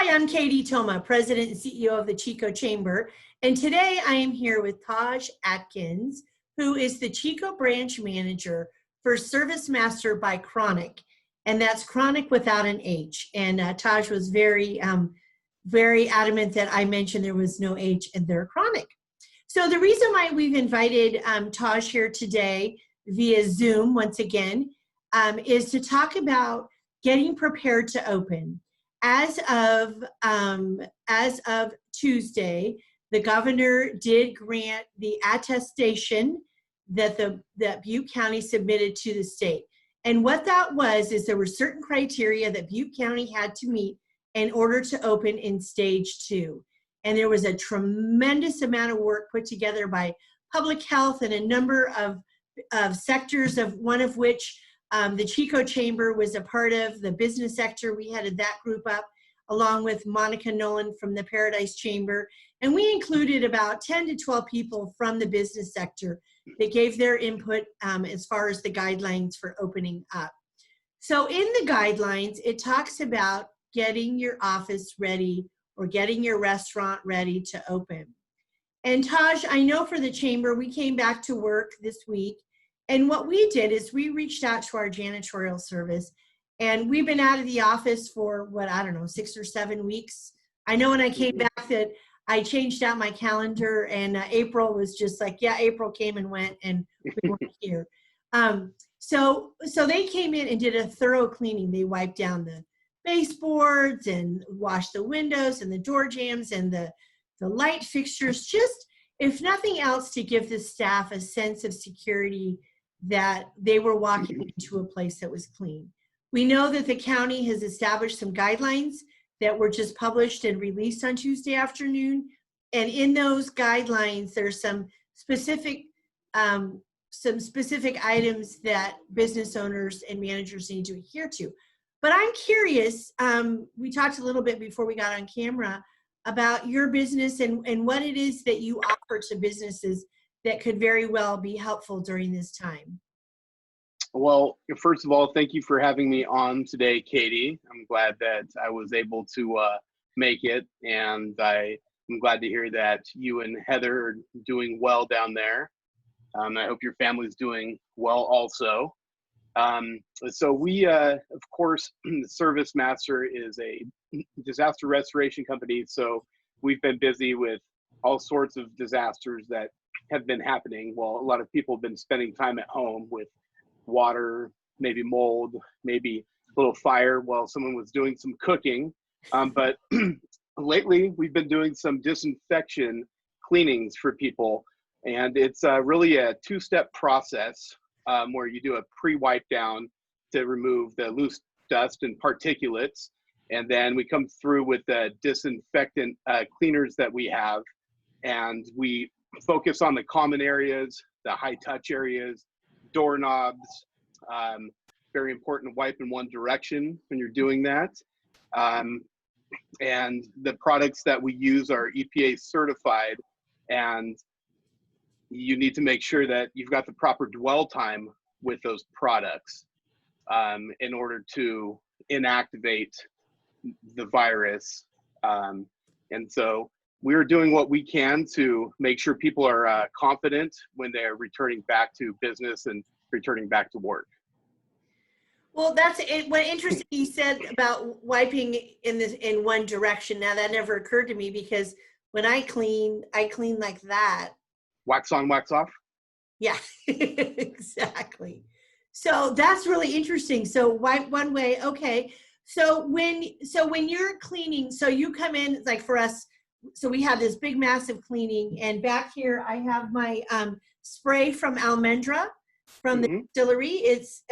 Hi, I'm Katy Thoma, President and CEO of the Chico Chamber, and today I am here with Taj Atkins, who is the Chico Branch Manager for ServiceMaster by Cronic, and that's Cronic without an H. And Taj was very adamant that I mentioned there was no H in their Cronic. So the reason why we've invited Taj here today via Zoom once again is to talk about getting prepared to open. As of Tuesday, the governor did grant the attestation that Butte County submitted to the state. And what that was is there were certain criteria that Butte County had to meet in order to open in stage 2. And there was a tremendous amount of work put together by public health and a number of sectors, of one of which the Chico Chamber was a part of. The business sector, we headed that group up along with Monica Nolan from the Paradise Chamber. And we included about 10 to 12 people from the business sector that gave their input as far as the guidelines for opening up. So in the guidelines, it talks about getting your office ready or getting your restaurant ready to open. And Taj, I know for the chamber, we came back to work this week. And what we did is we reached out to our janitorial service, and we've been out of the office for, 6 or 7 weeks. I know when I came back that I changed out my calendar, and April was just like, yeah, April came and went, and we weren't here. So they came in and did a thorough cleaning. They wiped down the baseboards and washed the windows and the door jambs and the light fixtures, just, if nothing else, to give the staff a sense of security that they were walking into a place that was clean. We know that the county has established some guidelines that were just published and released on Tuesday afternoon. And in those guidelines, there's some specific items that business owners and managers need to adhere to. But I'm curious, we talked a little bit before we got on camera about your business and what it is that you offer to businesses that could very well be helpful during this time. Well, first of all, thank you for having me on today, Katy. I'm glad that I was able to make it, and I'm glad to hear that you and Heather are doing well down there. I hope your family's doing well also. So we, of course, ServiceMaster is a disaster restoration company, so we've been busy with all sorts of disasters that have been happening. Well, a lot of people have been spending time at home with water, maybe mold, maybe a little fire while someone was doing some cooking. But lately, we've been doing some disinfection cleanings for people, and it's really a two-step process where you do a pre-wipe down to remove the loose dust and particulates, and then we come through with the disinfectant cleaners that we have, and we focus on the common areas, the high-touch areas, doorknobs. Very important to wipe in one direction when you're doing that. And the products that we use are EPA certified, and you need to make sure that you've got the proper dwell time with those products in order to inactivate the virus. And so we're doing what we can to make sure people are confident when they're returning back to business and returning back to work. Well, that's it. What interesting you said about wiping in one direction. Now that never occurred to me, because when I clean like that. Wax on, wax off? Yeah, exactly. So that's really interesting. So wipe one way, okay. So when you're cleaning, so you come in, like for us, so we have this big massive cleaning, and back here I have my spray from Almendra from the distillery. It's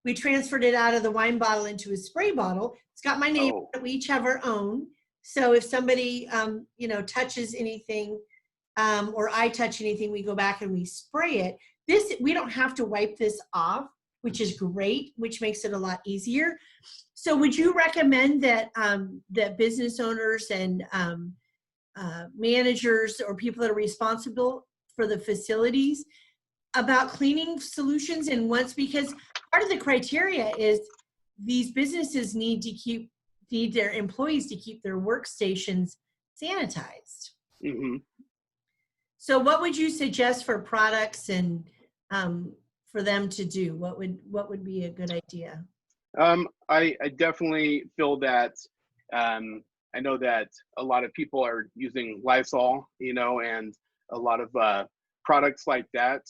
we transferred it out of the wine bottle into a spray bottle. It's got my name. We each have our own. So if somebody touches anything or I touch anything, we go back and we spray it. This, we don't have to wipe this off, which is great, which makes it a lot easier. So would you recommend that that business owners and managers or people that are responsible for the facilities about cleaning solutions in once, because part of the criteria is these businesses need to keep need their employees to keep their workstations sanitized. Mm-hmm. So what would you suggest for products and for them to do? What would be a good idea? I definitely feel that I know that a lot of people are using Lysol, and a lot of products like that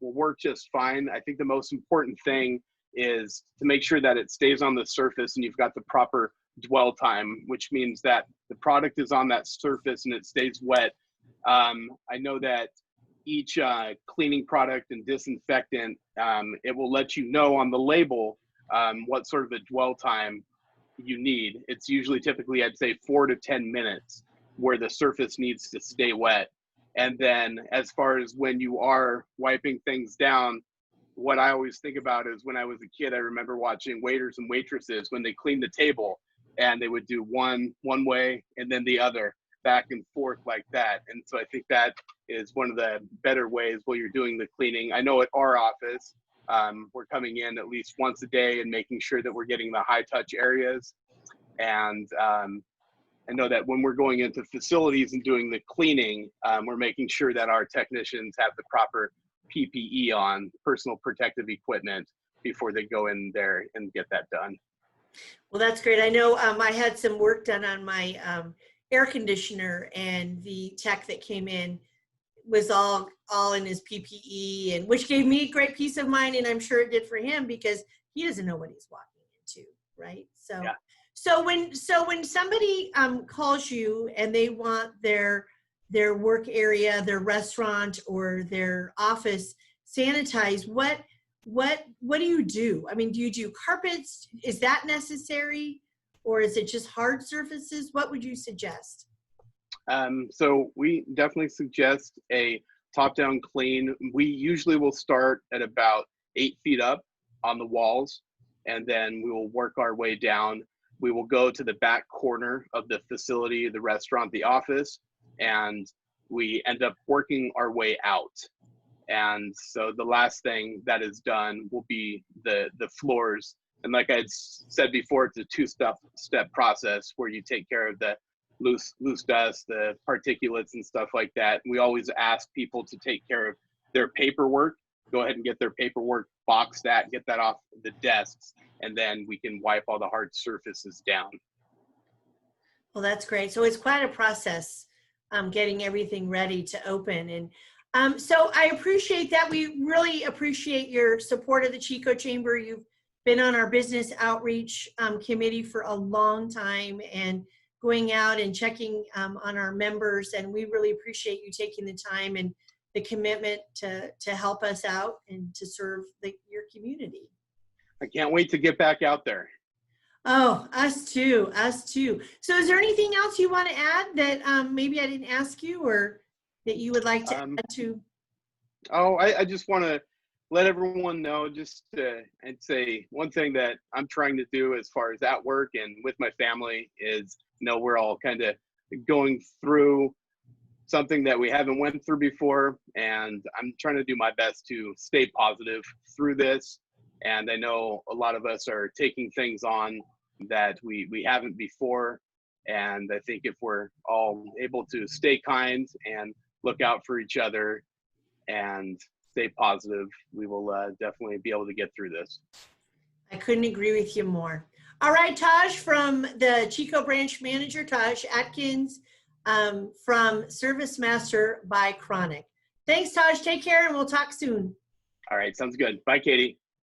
will work just fine. I think the most important thing is to make sure that it stays on the surface and you've got the proper dwell time, which means that the product is on that surface and it stays wet. I know that each cleaning product and disinfectant, it will let you know on the label what sort of a dwell time you need. It's usually typically, I'd say 4 to 10 minutes where the surface needs to stay wet. And then as far as when you are wiping things down, what I always think about is when I was a kid, I remember watching waiters and waitresses when they cleaned the table and they would do one way and then the other, back and forth like that. And so I think that is one of the better ways while you're doing the cleaning. I know at our office, we're coming in at least once a day and making sure that we're getting the high touch areas. And I know that when we're going into facilities and doing the cleaning, we're making sure that our technicians have the proper PPE on, personal protective equipment, before they go in there and get that done. Well, that's great. I know I had some work done on my air conditioner, and the tech that came in was all in his PPE, and which gave me great peace of mind, and I'm sure it did for him because he doesn't know what he's walking into, right? So, yeah. so when somebody calls you and they want their work area, their restaurant, or their office sanitized, what do you do? I mean, do you do carpets? Is that necessary? Or is it just hard surfaces? What would you suggest? So we definitely suggest a top-down clean. We usually will start at about 8 feet up on the walls, and then we will work our way down. We will go to the back corner of the facility, the restaurant, the office, and we end up working our way out. And so the last thing that is done will be the floors. And like I said before, it's a two-step process where you take care of the loose dust, the particulates and stuff like that. We always ask people to take care of their paperwork. Go ahead and get their paperwork, box that, get that off the desks, and then we can wipe all the hard surfaces down. Well, that's great. So it's quite a process getting everything ready to open. And so I appreciate that. We really appreciate your support of the Chico Chamber. You've been on our business outreach committee for a long time and going out and checking on our members. And we really appreciate you taking the time and the commitment to help us out and to serve your community. I can't wait to get back out there. Oh, us too, us too. So is there anything else you want to add that maybe I didn't ask you or that you would like to add to? Oh, I just want to let everyone know, I'd say one thing that I'm trying to do as far as at work and with my family is, we're all kind of going through something that we haven't went through before. And I'm trying to do my best to stay positive through this. And I know a lot of us are taking things on that we haven't before. And I think if we're all able to stay kind and look out for each other and stay positive, we will definitely be able to get through this. I couldn't agree with you more. All right, Taj, from the Chico branch manager, Taj Atkins, from ServiceMaster by Cronic. Thanks, Taj. Take care, and we'll talk soon. All right, sounds good. Bye, Katie.